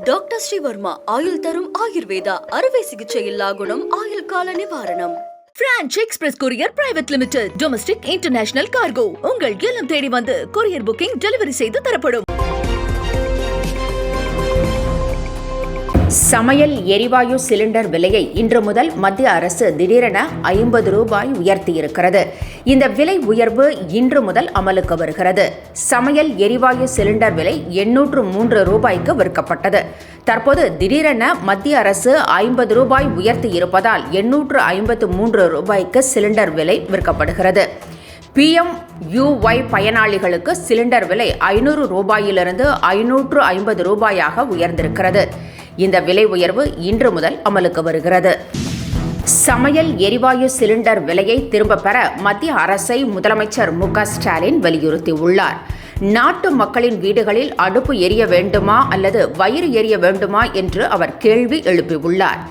Doctor Sreevarma ஆயுள் தரும் ஆயுர்வேதா அறுவை சிகிச்சை இல்லா குணம் ஆயுள் கால நிவாரணம். Branch express courier private limited domestic international cargo உங்கள் இல்லம் தேடி வந்து கொரியர் புக்கிங் டெலிவரி செய்து தரப்படும். சமையல் எரிவாயு சிலிண்டர் விலையை இன்று முதல் மத்திய அரசு திடீரென 50 ரூபாய் உயர்த்தியிருக்கிறது. இந்த விலை உயர்வு இன்று முதல் அமலுக்கு வருகிறது. சமையல் எரிவாயு சிலிண்டர் விலை 803 ரூபாய்க்கு விற்கப்பட்டது. தற்போது திடீரென மத்திய அரசு 50 ரூபாய் உயர்த்தி இருப்பதால் 853 ரூபாய்க்கு சிலிண்டர் விலை விற்கப்படுகிறது. PMUY பயனாளிகளுக்கு சிலிண்டர் விலை 500 ரூபாயிலிருந்து 550 ரூபாயாக உயர்ந்திருக்கிறது. இந்த விலை உயர்வு இன்று முதல் அமலுக்கு வருகிறது. சமையல் எரிவாயு சிலிண்டர் விலையை திரும்ப பெற மத்திய அரசை முதலமைச்சர் மு.க. ஸ்டாலின் வலியுறுத்தியுள்ளார். நாட்டு மக்களின் வீடுகளில் அடுப்பு எரிய வேண்டுமா அல்லது வயிறு எரிய வேண்டுமா என்று அவர் கேள்வி எழுப்பியுள்ளார்.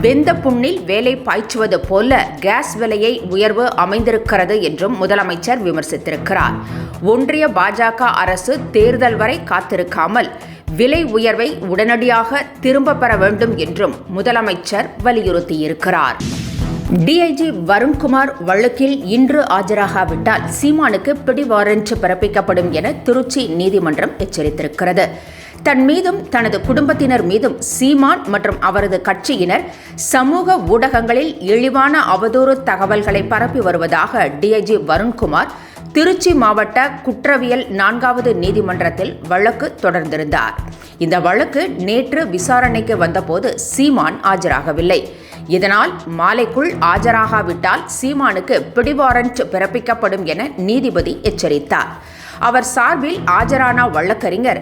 வெந்த புண்ணில் வேலை பாய்ச்சுவது போல கேஸ் விலையை உயர்வு அமைந்திருக்கிறது என்றும் முதலமைச்சர் விமர்சித்திருக்கிறார். ஒன்றிய பாஜக அரசு தேர்தல் வரை காத்திருக்காமல் விலை உயர்வை உடனடியாக திரும்ப பெற வேண்டும் என்றும் முதலமைச்சர் வலியுறுத்தியிருக்கிறார். டிஐஜி வருண்குமார் வழக்கில் இன்று ஆஜராகாவிட்டால் சீமானுக்கு பிடிவாரண்ட் பிறப்பிக்கப்படும் என திருச்சி நீதிமன்றம் எச்சரித்திருக்கிறது. தன் மீதும் தனது குடும்பத்தினர் மீதும் சீமான் மற்றும் அவரது கட்சியினர் சமூக ஊடகங்களில் இழிவான அவதூறு தகவல்களை பரப்பி வருவதாக டிஐஜி வருண்குமார் திருச்சி மாவட்ட குற்றவியல் 4வது நீதிமன்றத்தில் வழக்கு தொடர்ந்திருந்தார். இந்த வழக்கு நேற்று விசாரணைக்கு வந்தபோது சீமான் ஆஜராகவில்லை. இதனால் மாலைக்குள் ஆஜராகாவிட்டால் சீமானுக்கு பிடிவாரண்ட் பிறப்பிக்கப்படும் என நீதிபதி எச்சரித்தார். அவர் சார்பில் ஆஜரான வழக்கறிஞர்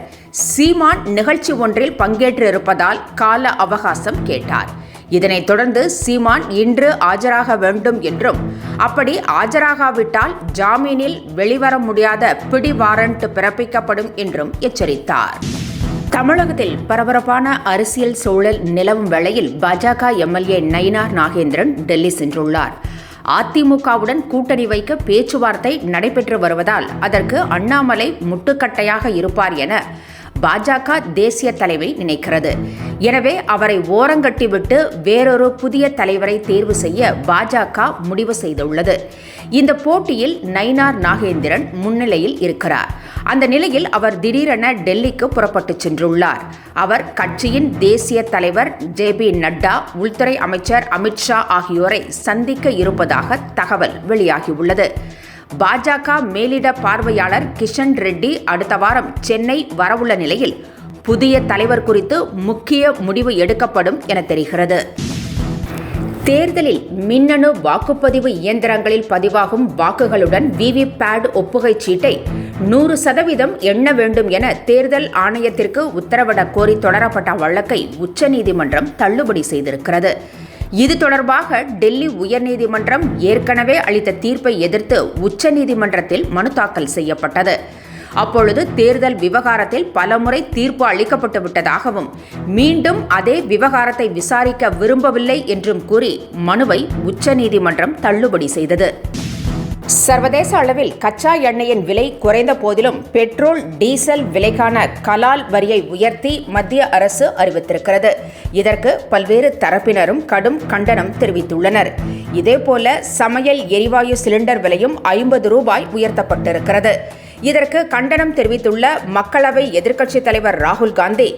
சீமான் நிகழ்ச்சி ஒன்றில் பங்கேற்றிருப்பதால் கால அவகாசம் கேட்டார். இதனைத் தொடர்ந்து சீமான் இன்று ஆஜராக வேண்டும் என்றும் அப்படி ஆஜராகாவிட்டால் ஜாமீனில் வெளிவர முடியாத பிடிவாரண்ட் பிறப்பிக்கப்படும் என்றும் எச்சரித்தார். தமிழகத்தில் பரபரப்பான அரசியல் சூழல் நிலவும் வேளையில் பாஜக எம்எல்ஏ நயினார் நாகேந்திரன் டெல்லி சென்றுள்ளார். அதிமுகவுடன் கூட்டணி வைக்க பேச்சுவார்த்தை நடைபெற்று வருவதால் அதற்கு அண்ணாமலை முட்டுக்கட்டையாக இருப்பார் என பாஜக தேசிய தலைமை நினைக்கிறது. எனவே அவரை ஓரங்கட்டிவிட்டு வேறொரு புதிய தலைவரை தேர்வு செய்ய பாஜக முடிவு செய்துள்ளது. இந்த போட்டியில் நயினார் நாகேந்திரன் முன்னிலையில் இருக்கிறார். அந்த நிலையில் அவர் திடீரென டெல்லிக்கு புறப்பட்டு சென்றுள்ளார். அவர் கட்சியின் தேசிய தலைவர் JP நட்டா, உள்துறை அமைச்சர் அமித்ஷா ஆகியோரை சந்திக்க இருப்பதாக தகவல் வெளியாகியுள்ளது. பாஜக மேலிட பார்வையாளர் கிஷன் ரெட்டி அடுத்த வாரம் சென்னை வரவுள்ள நிலையில் புதிய தலைவர் குறித்து முக்கிய முடிவு எடுக்கப்படும் என தெரிகிறது. தேர்தலில் மின்னணு வாக்குப்பதிவு இயந்திரங்களில் பதிவாகும் வாக்குகளுடன் VVPAT ஒப்புகைச் சீட்டை 100% எண்ண வேண்டும் என தேர்தல் ஆணையத்திற்கு உத்தரவிடக் கோரி தொடரப்பட்ட வழக்கை உச்சநீதிமன்றம் தள்ளுபடி செய்திருக்கிறது. இது தொடர்பாக டெல்லி உயர்நீதிமன்றம் ஏற்கனவே அளித்த தீர்ப்பை எதிர்த்து உச்சநீதிமன்றத்தில் மனு தாக்கல் செய்யப்பட்டது. அப்பொழுது தேர்தல் விவகாரத்தில் பலமுறை தீர்ப்பு அளிக்கப்பட்டு விட்டதாகவும் மீண்டும் அதே விவகாரத்தை விசாரிக்க விரும்பவில்லை என்றும் கூறி மனுவை உச்சநீதிமன்றம் தள்ளுபடி செய்தது. சர்வதேச அளவில் கச்சா எண்ணெயின் விலை குறைந்த போதிலும் பெட்ரோல் டீசல் விலைக்கான கலால் வரியை உயர்த்தி மத்திய அரசு அறிவித்திருக்கிறது. இதற்கு பல்வேறு தரப்பினரும் கடும் கண்டனம் தெரிவித்துள்ளனர். இதேபோல சமையல் எரிவாயு சிலிண்டர் விலையும் 50 ரூபாய் உயர்த்தப்பட்டிருக்கிறது. இதற்கு கண்டனம் தெரிவித்துள்ள மக்களவை எதிர்க்கட்சித் தலைவர் ராகுல் காந்தி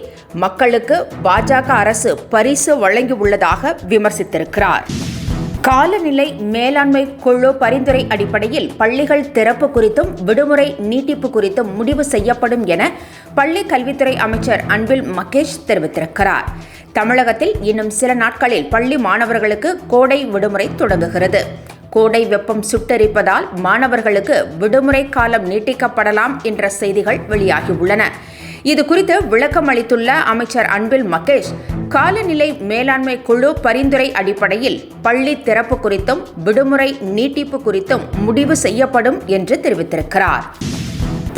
மக்களுக்கு பாஜக அரசு பரிசு வழங்கியுள்ளதாக விமர்சித்திருக்கிறார். காலநிலை மேலாண்மை குழு பரிந்துரை அடிப்படையில் பள்ளிகள் திறப்பு குறித்தும் விடுமுறை நீட்டிப்பு குறித்தும் முடிவு செய்யப்படும் என பள்ளி கல்வித்துறை அமைச்சர் அன்பில் மகேஷ் தெரிவித்திருக்கிறார். தமிழகத்தில் இன்னும் சில நாட்களில் பள்ளி மாணவர்களுக்கு கோடை விடுமுறை தொடங்குகிறது. கோடை வெப்பம் சுட்டெரிப்பதால் மாணவர்களுக்கு விடுமுறை காலம் நீட்டிக்கப்படலாம் என்ற செய்திகள் வெளியாகியுள்ளன. இது குறித்து விளக்கம் அளித்துள்ள அமைச்சர் அன்பில் மகேஷ், காலநிலை மேலாண்மை குழு பரிந்துரை அடிப்படையில் பள்ளி திறப்பு குறித்தும் விடுமுறை நீட்டிப்பு குறித்தும் முடிவு செய்யப்படும் என்று தெரிவித்திருக்கிறார்.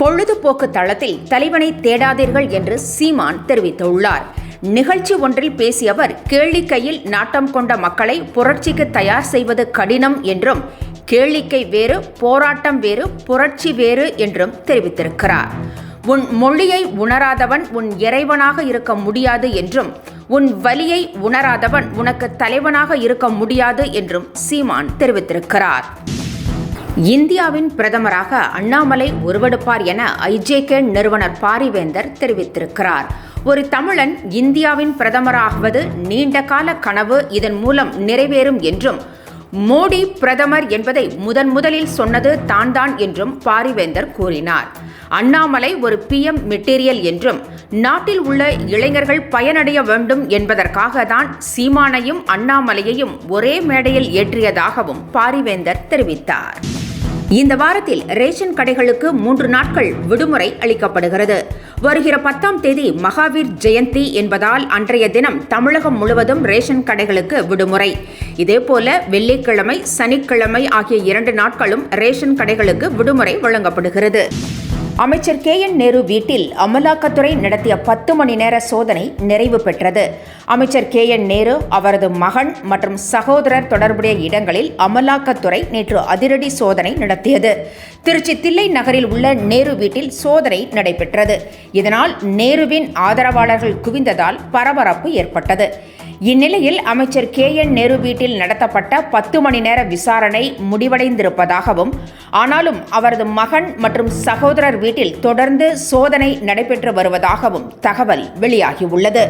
பொழுதுபோக்கு தளத்தில் தலைவனை தேடாதீர்கள் என்று சீமான் தெரிவித்துள்ளார். நிகழ்ச்சி ஒன்றில் பேசிய அவர் கேளிக்கையில் நாட்டம் கொண்ட மக்களை புரட்சிக்கு தயார் செய்வது கடினம் என்றும் கேளிக்கை வேறு, போராட்டம் வேறு, புரட்சி வேறு என்றும் தெரிவித்திருக்கிறார். உன் மொழியை உணராதவன் உன் இறைவனாக இருக்க முடியாது என்றும் உன் வலியை உணராதவன் உனக்கு தலைவனாக இருக்க முடியாது என்றும் சீமான் தெரிவித்திருக்கிறார். இந்தியாவின் பிரதமராக அண்ணாமலை உருவெடுப்பார் என IJK நிறுவனர் பாரிவேந்தர் தெரிவித்திருக்கிறார். ஒரு தமிழன் இந்தியாவின் பிரதமராகுவது நீண்ட கால கனவு, இதன் மூலம் நிறைவேறும் என்றும் மோடி பிரதமர் என்பதை முதலில் சொன்னது தான் என்றும் பாரிவேந்தர் கூறினார். அண்ணாமலை ஒரு PM மெட்டீரியல் என்றும் நாட்டில் உள்ள இளைஞர்கள் பயனடைய வேண்டும் என்பதற்காக தான் சீமானையும் அண்ணாமலையையும் ஒரே மேடையில் ஏற்றியதாகவும் பாரிவேந்தர் தெரிவித்தார். இந்த வாரத்தில் ரேஷன் கடைகளுக்கு 3 நாட்கள் விடுமுறை அளிக்கப்படுகிறது. வருகிற 10ஆம் தேதி மகாவீர் ஜெயந்தி என்பதால் அன்றைய தினம் தமிழகம் முழுவதும் ரேஷன் கடைகளுக்கு விடுமுறை. இதேபோல வெள்ளிக்கிழமை, சனிக்கிழமை ஆகிய 2 நாட்களும் ரேஷன் கடைகளுக்கு விடுமுறை வழங்கப்படுகிறது. அமைச்சர் KN நேரு வீட்டில் அமலாக்கத்துறை நடத்திய 10 மணி நேர சோதனை நிறைவு பெற்றது. அமைச்சர் KN நேரு, அவரது மகன் மற்றும் சகோதரர் தொடர்புடைய இடங்களில் அமலாக்கத்துறை நேற்று அதிரடி சோதனை நடத்தியது. திருச்சி தில்லை நகரில் உள்ள நேரு வீட்டில் சோதனை நடைபெற்றது. இதனால் நேருவின் ஆதரவாளர்கள் குவிந்ததால் பரபரப்பு ஏற்பட்டது. இந்நிலையில் அமைச்சர் KN நேரு வீட்டில் நடத்தப்பட்ட 10 மணி நேர விசாரணை முடிவடைந்திருப்பதாகவும், ஆனாலும் அவரது மகன் மற்றும் சகோதரர் வீட்டில் தொடர்ந்து சோதனை நடைபெற்று வருவதாகவும் தகவல் வெளியாகியுள்ளது.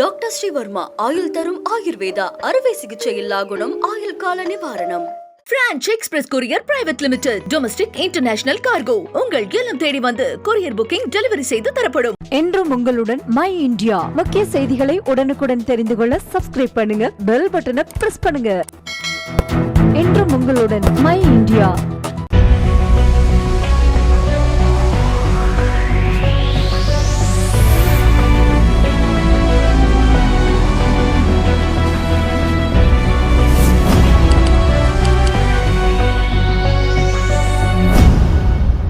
டாக்டர் ஸ்ரீவர்மா ஆயுள் தரும் ஆயுர்வேதா அறுவை சிகிச்சை இல்லா குணம் ஆயுள் கால நிவாரணம். Branch express courier private limited domestic international cargo உங்கள் இல்லம் தேடி வந்து கொரியர் புக்கிங் டெலிவரி செய்து தரப்படும். என்றும் உங்களுடன் மை இந்தியா. முக்கிய செய்திகளை உடனுக்குடன் தெரிந்து கொள்ள சப்ஸ்கிரைப் பண்ணுங்க, பெல் பட்டனை பிரஸ் பண்ணுங்க. என்றும் உங்களுடன் மை இந்தியா.